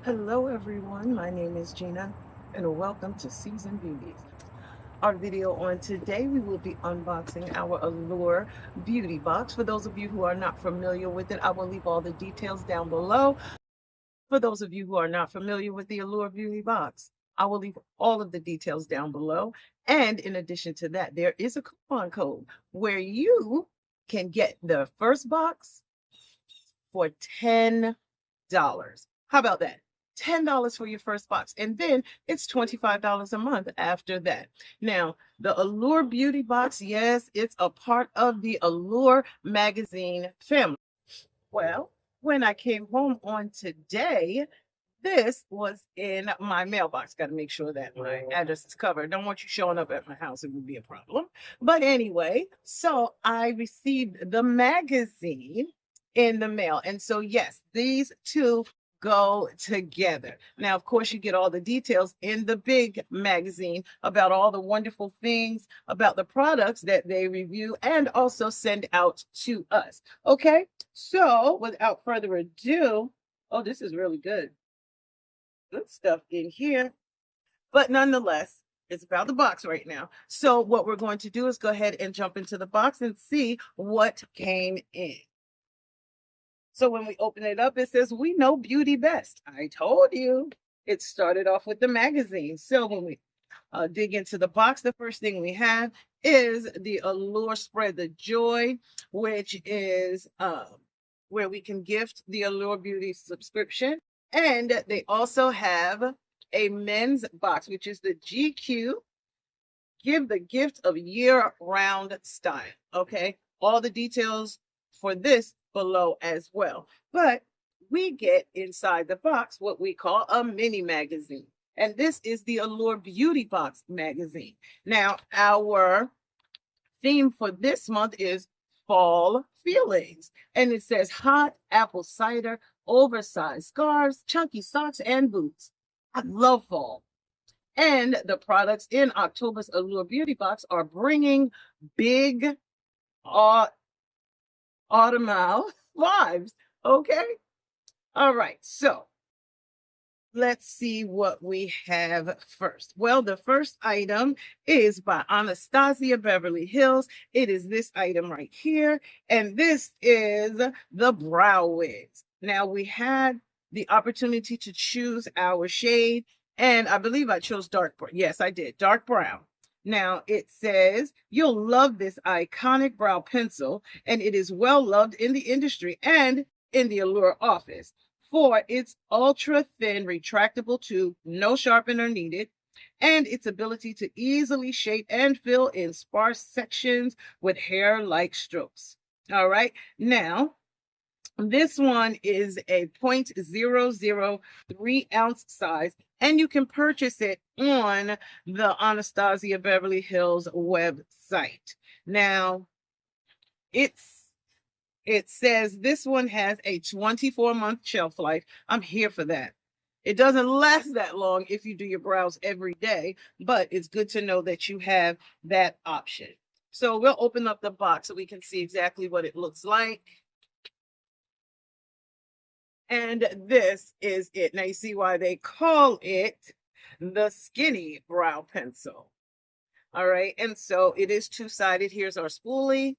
Hello everyone, my name is Gina and welcome to Season Beauties. Our video on today, we will be unboxing our Allure beauty box. For those of you who are not familiar with it, I will leave all the details down below. For those of you who are not familiar with the Allure beauty box, I will leave all of the details down below. And in addition to that, there is a coupon code where you can get the first box for $10. How about that? $10 for your first box. And then it's $25 a month after that. Now, the Allure Beauty Box, yes, it's a part of the Allure magazine family. Well, when I came home on today, this was in my mailbox. Got to make sure that my address is covered. Don't want you showing up at my house. It would be a problem. But anyway, so I received the magazine in the mail. And so, yes, these two go together. Now, of course, you get all the details in the big magazine about all the wonderful things about the products that they review and also send out to us. Okay, so without further ado, oh, this is really good. Good stuff in here. But nonetheless, it's about the box right now. So what we're going to do is go ahead and jump into the box and see what came in. So when we open it up, it says, "We know beauty best." I told you. It started off with the magazine. So when we dig into the box, the first thing we have is the Allure Spread the Joy, which is where we can gift the Allure Beauty subscription. And they also have a men's box, which is the GQ Give the Gift of Year-Round Style. Okay, all the details for this below as well. But we get inside the box what we call a mini magazine. And this is the Allure Beauty Box magazine. Now, our theme for this month is fall feelings. And it says hot apple cider, oversized scarves, chunky socks, and boots. I love fall. And the products in October's Allure Beauty Box are bringing big autumnal vibes. Okay. All right. So let's see what we have first. Well, the first item is by Anastasia Beverly Hills. It is this item right here. And this is the brow wigs. Now, we had the opportunity to choose our shade. And I believe I chose dark brown. Yes, I did. Dark brown. Now, it says, "You'll love this iconic brow pencil, and it is well loved in the industry and in the Allure office for its ultra-thin retractable tube, no sharpener needed, and its ability to easily shape and fill in sparse sections with hair-like strokes." All right. Now, this one is a 0.003 ounce size, and you can purchase it on the Anastasia Beverly Hills website. Now, it says this one has a 24-month shelf life. I'm here for that. It doesn't last that long if you do your brows every day, but it's good to know that you have that option. So we'll open up the box so we can see exactly what it looks like. And this is it. Now you see why they call it the skinny brow pencil. All right. And so it is two-sided. Here's our spoolie.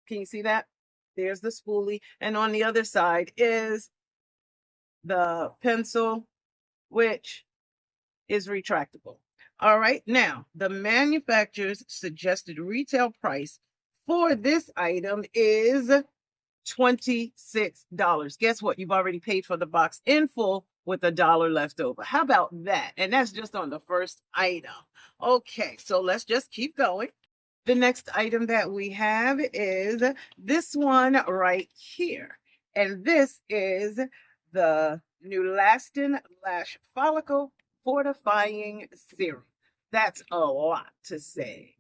Can you see that? There's the spoolie. And on the other side is the pencil, which is retractable. All right. Now, the manufacturer's suggested retail price for this item is $26. Guess what? You've already paid for the box in full with $1 left over. How about that? And that's just on the first item. Okay, so let's just keep going. The next item that we have is this one right here. And this is the Neulastin Lash Follicle Fortifying Serum. That's a lot to say.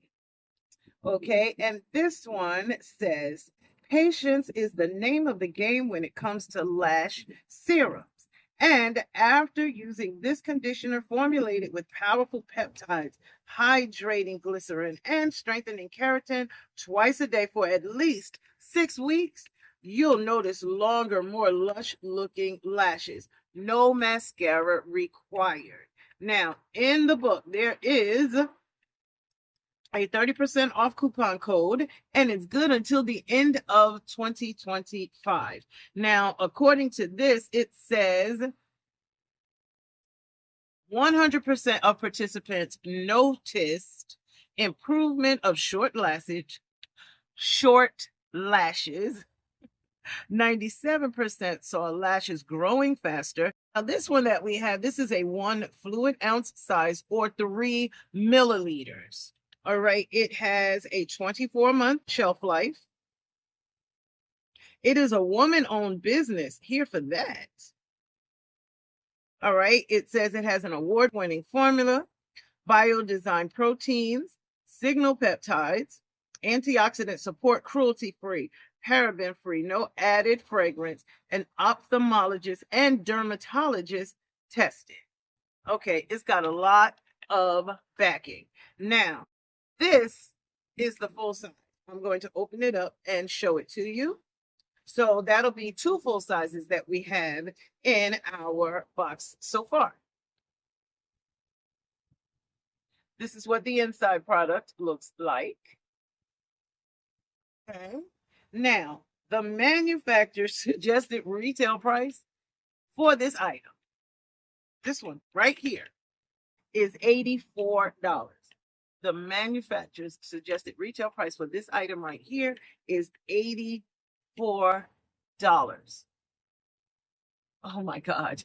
Okay, and this one says, "Patience is the name of the game when it comes to lash serums. And after using this conditioner formulated with powerful peptides, hydrating glycerin, and strengthening keratin twice a day for at least 6 weeks, you'll notice longer, more lush looking lashes. No mascara required. Now, in the book, there is a 30% off coupon code, and it's good until the end of 2025. Now, according to this, it says 100% of participants noticed improvement of short lashes. 97% saw lashes growing faster. Now, this one that we have, this is a 1 fluid ounce size or 3 milliliters. All right, it has a 24-month shelf life. It is a woman-owned business. Here for that. All right, it says it has an award-winning formula, bio-designed proteins, signal peptides, antioxidant support, cruelty-free, paraben-free, no added fragrance, and ophthalmologist and dermatologist tested. Okay, it's got a lot of backing. Now, this is the full size. I'm going to open it up and show it to you. So that'll be 2 full sizes that we have in our box so far. This is what the inside product looks like. Okay. Now, the manufacturer's suggested retail price for this item, this one right here, is $84. The manufacturer's suggested retail price for this item right here is $84. Oh my God.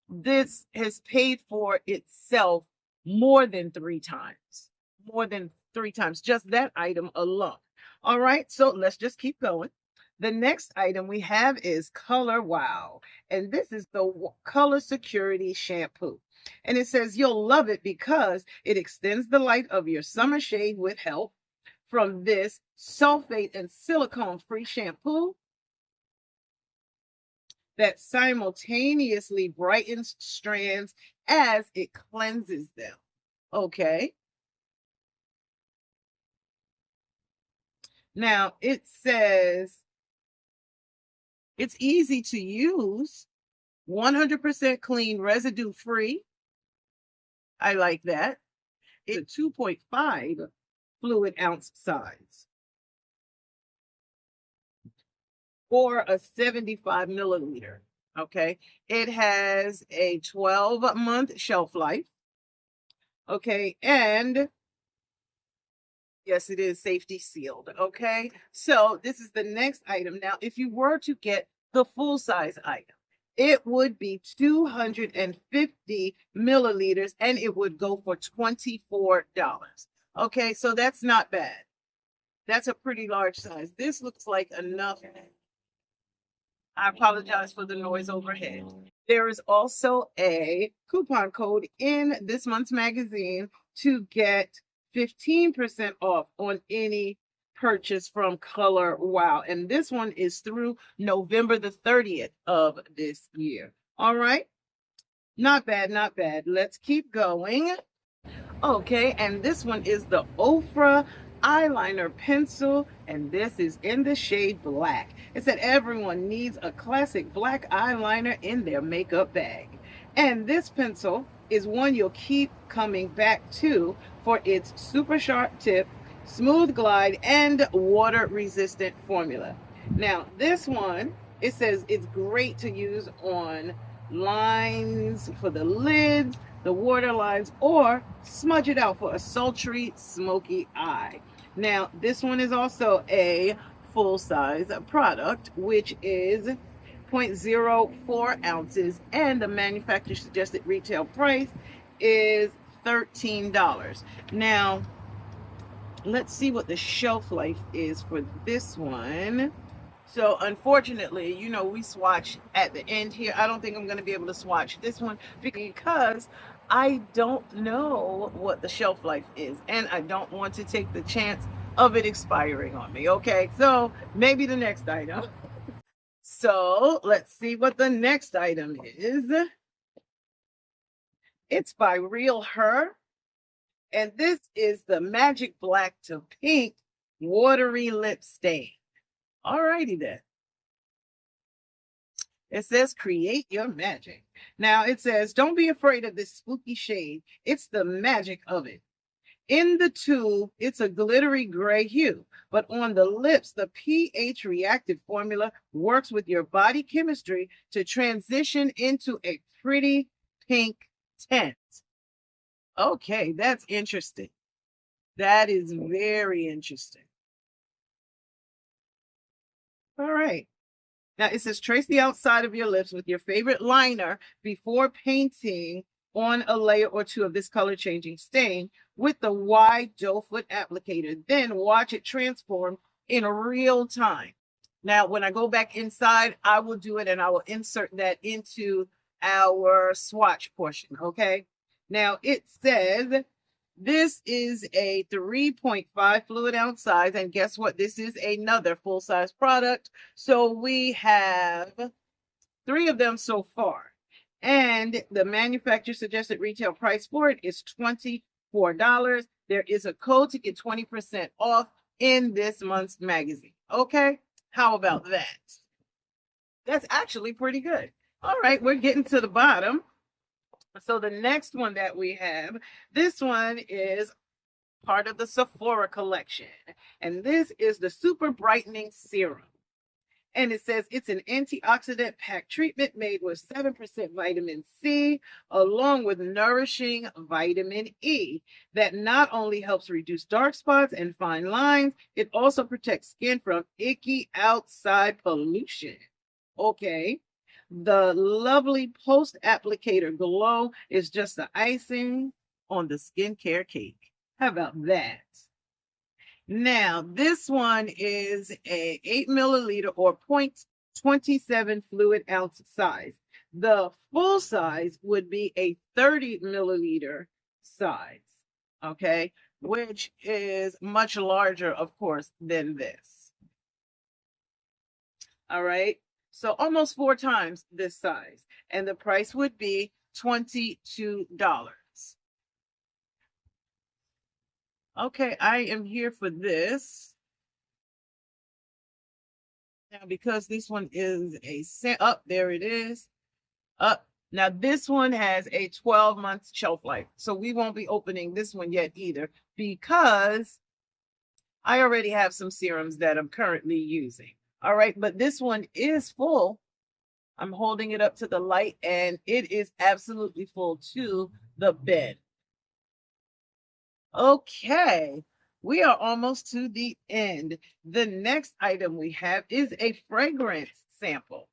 This has paid for itself more than 3 times. More than 3 times. Just that item alone. All right, so let's just keep going. The next item we have is Color Wow. And this is the Color Security Shampoo. And it says you'll love it because it extends the light of your summer shade with help from this sulfate and silicone-free shampoo that simultaneously brightens strands as it cleanses them. Okay. Now, it says it's easy to use, 100% clean, residue-free. I like that. It's a 2.5 fluid ounce size or a 75 milliliter. Okay. It has a 12-month shelf life. Okay. And yes, it is safety sealed. Okay. So this is the next item. Now, if you were to get the full size item, it would be 250 milliliters and it would go for $24. Okay. So that's not bad. That's a pretty large size. This looks like enough. I apologize for the noise overhead. There is also a coupon code in this month's magazine to get 15% off on any purchase from Color Wow. And this one is through November the 30th of this year. All right. Not bad, not bad. Let's keep going. Okay, and this one is the Ofra eyeliner pencil, and this is in the shade black. It said everyone needs a classic black eyeliner in their makeup bag. And this pencil is one you'll keep coming back to for its super sharp tip, smooth glide, and water resistant formula. Now, this one, it says it's great to use on lines for the lids, the water lines, or smudge it out for a sultry, smoky eye. Now, this one is also a full-size product, which is 0.04 ounces, and the manufacturer suggested retail price is $13. Now, let's see what the shelf life is for this one. So unfortunately, you know, we swatch at the end here. I don't think I'm going to be able to swatch this one because I don't know what the shelf life is, and I don't want to take the chance of it expiring on me. Okay, so maybe the next item. So let's see what the next item is. It's by Real Her, and this is the Magic Black to Pink Watery Lip Stain. Alrighty then. It says create your magic. Now it says, don't be afraid of this spooky shade. It's the magic of it. In the tube, it's a glittery gray hue, but on the lips, the pH reactive formula works with your body chemistry to transition into a pretty pink tint. Okay, that's interesting. That is very interesting. All right. Now it says trace the outside of your lips with your favorite liner before painting on a layer or two of this color changing stain with the wide doe foot applicator. Then watch it transform in real time. Now, when I go back inside, I will do it and I will insert that into our swatch portion. Okay. Now it says this is a 3.5 fluid ounce size. And guess what? This is another full size product. So we have 3 of them so far. And the manufacturer suggested retail price for it is $24. There is a code to get 20% off in this month's magazine. Okay. How about that? That's actually pretty good. All right. We're getting to the bottom. So the next one that we have, this one is part of the Sephora collection. And this is the Super Brightening Serum. And it says it's an antioxidant packed treatment made with 7% vitamin C, along with nourishing vitamin E that not only helps reduce dark spots and fine lines, it also protects skin from icky outside pollution. Okay. The lovely post-applicator glow is just the icing on the skincare cake. How about that? Now, this one is a 8 milliliter or 0.27 fluid ounce size. The full size would be a 30 milliliter size, okay, which is much larger, of course, than this. All right. So almost 4 times this size. And the price would be $22. Okay, I am here for this. Now, because this one is up, there it is. Up. Now, this one has a 12-month shelf life. So we won't be opening this one yet either, because I already have some serums that I'm currently using. All right, but this one is full. I'm holding it up to the light, and it is absolutely full to the bed. Okay, we are almost to the end. The next item we have is a fragrance sample.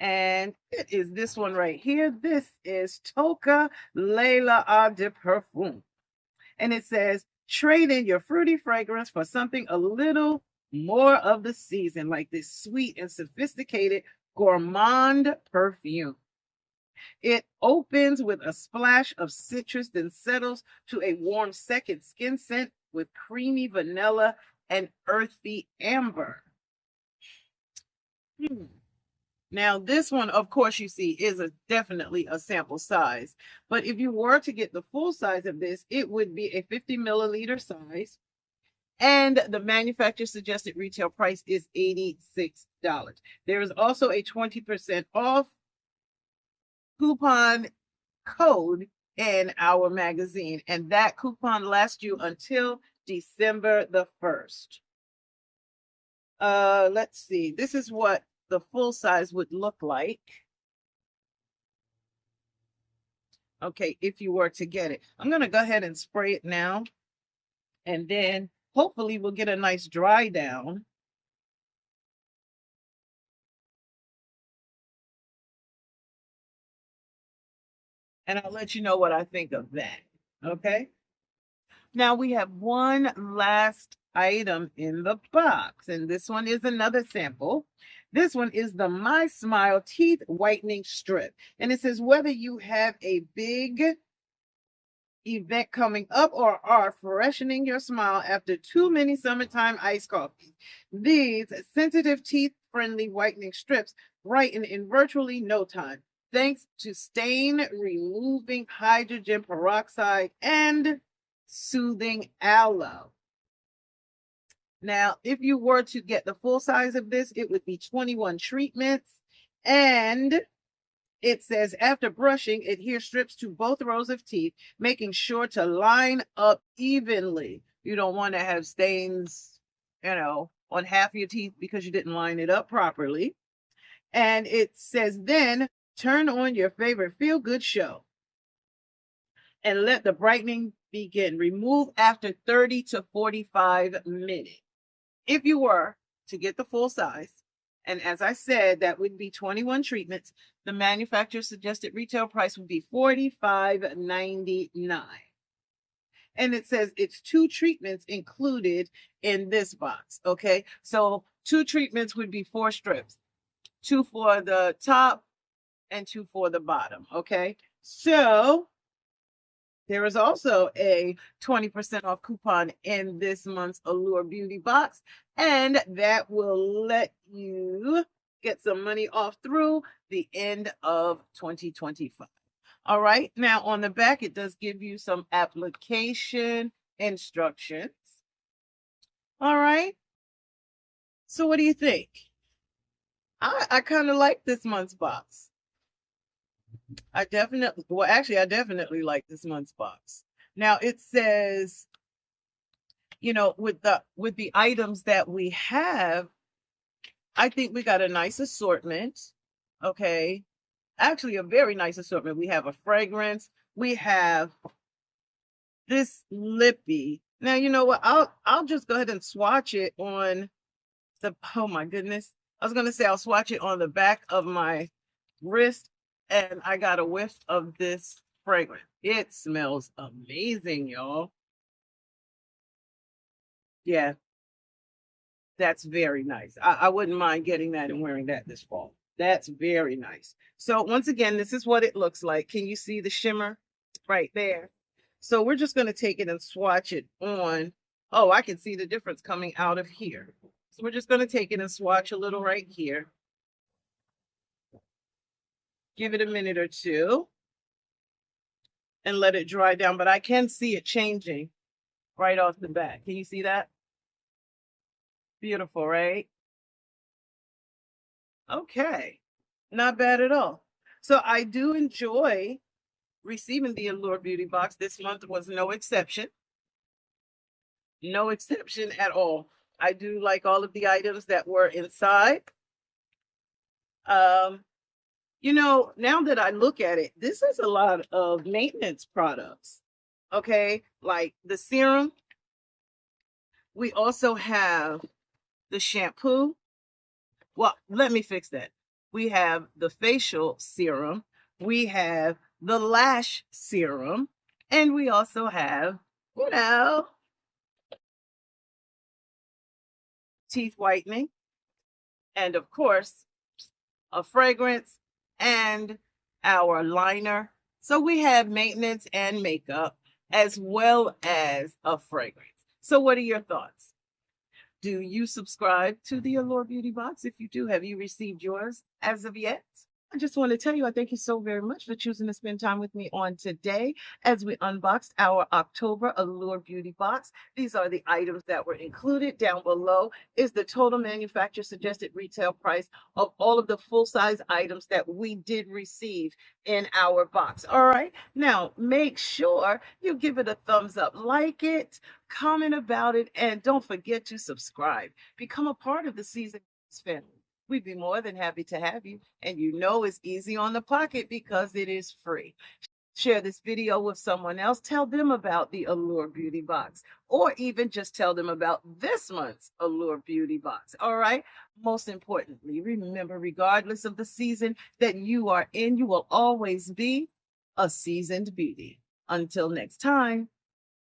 And it is this one right here. This is Toca Leila Eau de Parfum. And it says, trade in your fruity fragrance for something a little more of the season, like this sweet and sophisticated gourmand perfume. It opens with a splash of citrus, then settles to a warm second skin scent with creamy vanilla and earthy amber. Now, this one, of course, you see, is definitely a sample size. But if you were to get the full size of this, it would be a 50 milliliter size. And the manufacturer suggested retail price is $86. There is also a 20% off coupon code in our magazine, and that coupon lasts you until December the 1st. Let's see. This is what the full size would look like. Okay, if you were to get it. I'm going to go ahead and spray it now, and then hopefully we'll get a nice dry down. And I'll let you know what I think of that. Okay. Now we have one last item in the box, and this one is another sample. This one is the My Smile Teeth Whitening Strip. And it says, whether you have a big event coming up or are freshening your smile after too many summertime iced coffees, these sensitive teeth-friendly whitening strips brighten in virtually no time, thanks to stain-removing hydrogen peroxide and soothing aloe. Now, if you were to get the full size of this, it would be 21 treatments, And it says, after brushing, adhere strips to both rows of teeth, making sure to line up evenly. You don't want to have stains, on half your teeth because you didn't line it up properly. And it says, then turn on your favorite feel-good show and let the brightening begin. Remove after 30 to 45 minutes. If you were to get the full size, and as I said, that would be 21 treatments, the manufacturer's suggested retail price would be $45.99. And it says it's 2 treatments included in this box. Okay, so 2 treatments would be 4 strips, 2 for the top and 2 for the bottom. Okay, so there is also a 20% off coupon in this month's Allure Beauty Box, and that will let you get some money off through the end of 2025. All right, now on the back, it does give you some application instructions. All right, so what do you think? I kind of like this month's box. I definitely like this month's box. Now it says, with the items that we have, I think we got a nice assortment. Okay. Actually, a very nice assortment. We have a fragrance. We have this lippy. Now, you know what? I'll just go ahead and swatch it on oh my goodness. I was going to say I'll swatch it on the back of my wrist, and I got a whiff of this fragrance. It smells amazing, y'all. Yeah, that's very nice. I wouldn't mind getting that and wearing that this fall. That's very nice. So once again, this is what it looks like. Can you see the shimmer right there? So we're just going to take it and swatch it on. Oh, I can see the difference coming out of here. So we're just going to take it and swatch a little right here. Give it a minute or two and let it dry down. But I can see it changing right off the bat. Can you see that? Beautiful, right? Okay, not bad at all. So I do enjoy receiving the Allure Beauty Box. This month was no exception. No exception at all. I do like all of the items that were inside. Now that I look at it, this is a lot of maintenance products. Okay, like the serum. We also have the shampoo. Well, let me fix that. We have the facial serum. We have the lash serum. And we also have, teeth whitening. And of course, a fragrance and our liner. So we have maintenance and makeup as well as a fragrance. So what are your thoughts? Do you subscribe to the Allure Beauty Box? If you do, have you received yours as of yet? I just want to tell you, I thank you so very much for choosing to spend time with me on today as we unboxed our October Allure Beauty Box. These are the items that were included. Down below is the total manufacturer suggested retail price of all of the full-size items that we did receive in our box. All right. Now, make sure you give it a thumbs up, like it, comment about it, and don't forget to subscribe. Become a part of the Season family. We'd be more than happy to have you. And it's easy on the pocket because it is free. Share this video with someone else. Tell them about the Allure Beauty Box, or even just tell them about this month's Allure Beauty Box. All right. Most importantly, remember, regardless of the season that you are in, you will always be a seasoned beauty. Until next time.